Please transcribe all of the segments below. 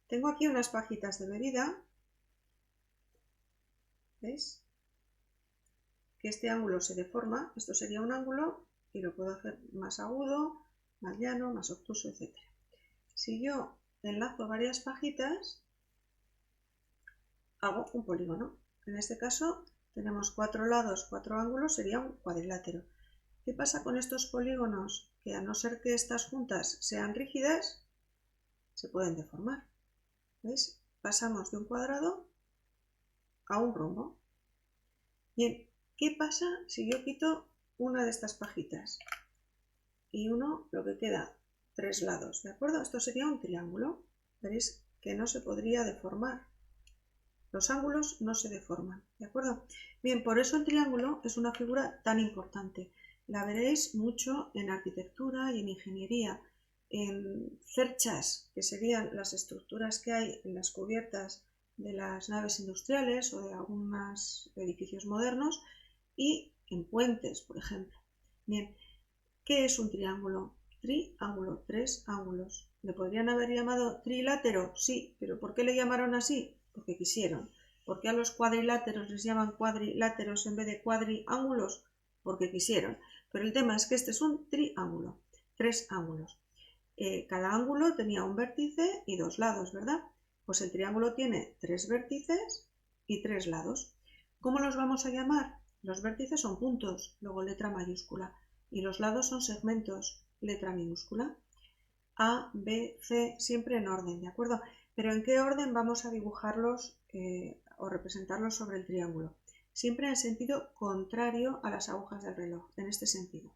tengo aquí unas pajitas de medida. ¿Veis? Que este ángulo se deforma. Esto sería un ángulo y lo puedo hacer más agudo, más llano, más obtuso, etc. Si yo enlazo varias pajitas, hago un polígono. En este caso tenemos 4 lados, 4 ángulos, sería un cuadrilátero. ¿Qué pasa con estos polígonos? Que a no ser que estas juntas sean rígidas, se pueden deformar. ¿Veis? Pasamos de un cuadrado a un rombo. Bien, ¿qué pasa si yo quito una de estas pajitas? Y uno, lo que queda, 3 lados, ¿de acuerdo? Esto sería un triángulo. Veréis que no se podría deformar. Los ángulos no se deforman, ¿de acuerdo? Bien, por eso el triángulo es una figura tan importante. La veréis mucho en arquitectura y en ingeniería, en cerchas, que serían las estructuras que hay en las cubiertas de las naves industriales o de algunos edificios modernos, y en puentes, por ejemplo. Bien, ¿qué es un triángulo? Triángulo, 3 ángulos. ¿Le podrían haber llamado trilátero? Sí, pero ¿por qué le llamaron así? Porque quisieron. ¿Por qué a los cuadriláteros les llaman cuadriláteros en vez de cuadriángulos? Porque quisieron. Pero el tema es que este es un triángulo, 3 ángulos. Cada ángulo tenía un vértice y 2 lados, ¿verdad? Pues el triángulo tiene 3 vértices y 3 lados. ¿Cómo los vamos a llamar? Los vértices son puntos, luego letra mayúscula, y los lados son segmentos, letra minúscula. A, B, C, siempre en orden, ¿de acuerdo? Pero ¿en qué orden vamos a dibujarlos o representarlos sobre el triángulo? Siempre en sentido contrario a las agujas del reloj, en este sentido.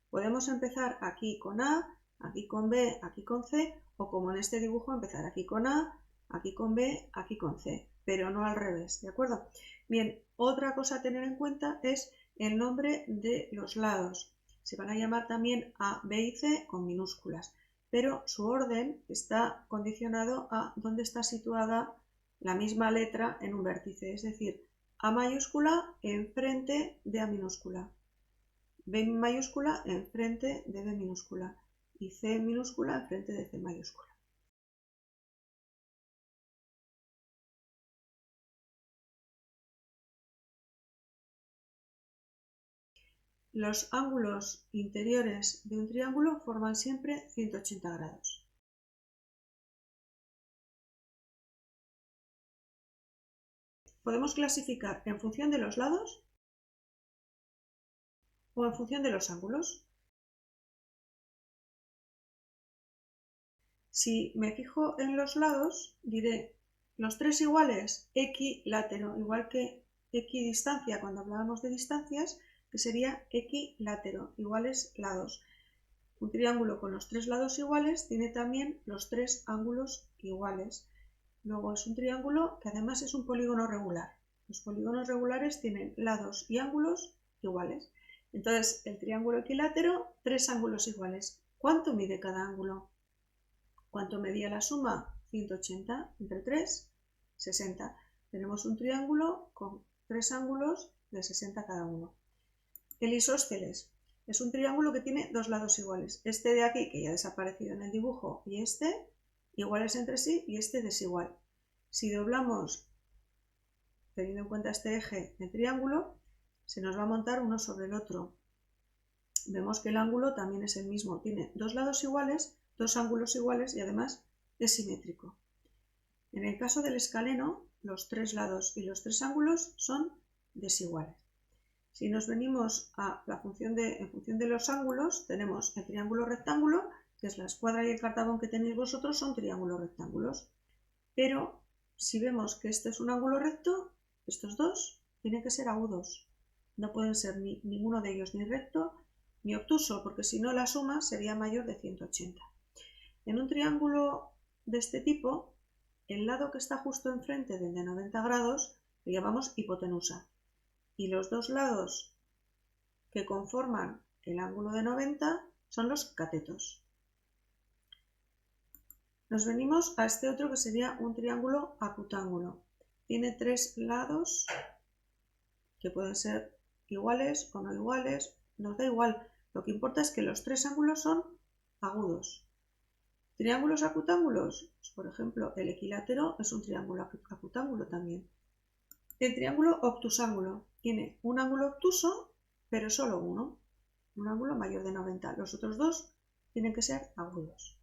Podemos empezar aquí con A, aquí con B, aquí con C, o como en este dibujo, empezar aquí con A, aquí con B, aquí con C, pero no al revés, ¿de acuerdo? Bien, otra cosa a tener en cuenta es el nombre de los lados. Se van a llamar también A, B y C con minúsculas, pero su orden está condicionado a dónde está situada la misma letra en un vértice, es decir, A mayúscula enfrente de A minúscula, B mayúscula enfrente de B minúscula y C minúscula enfrente de C mayúscula. Los ángulos interiores de un triángulo forman siempre 180 grados. Podemos clasificar en función de los lados o en función de los ángulos. Si me fijo en los lados, diré los 3 iguales, equilátero, igual que equidistancia cuando hablábamos de distancias, que sería equilátero, iguales lados. Un triángulo con los 3 lados iguales tiene también los 3 ángulos iguales. Luego es un triángulo que además es un polígono regular. Los polígonos regulares tienen lados y ángulos iguales. Entonces, el triángulo equilátero, 3 ángulos iguales. ¿Cuánto mide cada ángulo? ¿Cuánto medía la suma? 180 entre 3, 60. Tenemos un triángulo con 3 ángulos de 60 cada uno. El isósceles es un triángulo que tiene 2 lados iguales. Este de aquí, que ya ha desaparecido en el dibujo, y este, iguales entre sí, y este desigual. Si doblamos, teniendo en cuenta este eje del triángulo, se nos va a montar uno sobre el otro. Vemos que el ángulo también es el mismo. Tiene 2 lados iguales, 2 ángulos iguales y además es simétrico. En el caso del escaleno, los 3 lados y los 3 ángulos son desiguales. Si nos venimos a en función de los ángulos, tenemos el triángulo rectángulo, que es la escuadra y el cartabón que tenéis vosotros, son triángulos rectángulos. Pero si vemos que este es un ángulo recto, estos dos tienen que ser agudos. No pueden ser ninguno de ellos ni recto ni obtuso, porque si no la suma sería mayor de 180. En un triángulo de este tipo, el lado que está justo enfrente del de 90 grados le llamamos hipotenusa. Y los dos lados que conforman el ángulo de 90 son los catetos. Nos venimos a este otro que sería un triángulo acutángulo. Tiene 3 lados que pueden ser iguales o no iguales, nos da igual. Lo que importa es que los 3 ángulos son agudos. ¿Triángulos acutángulos? Pues, por ejemplo, el equilátero es un triángulo acutángulo también. El triángulo obtusángulo tiene un ángulo obtuso, pero solo uno, un ángulo mayor de 90. Los otros dos tienen que ser agudos.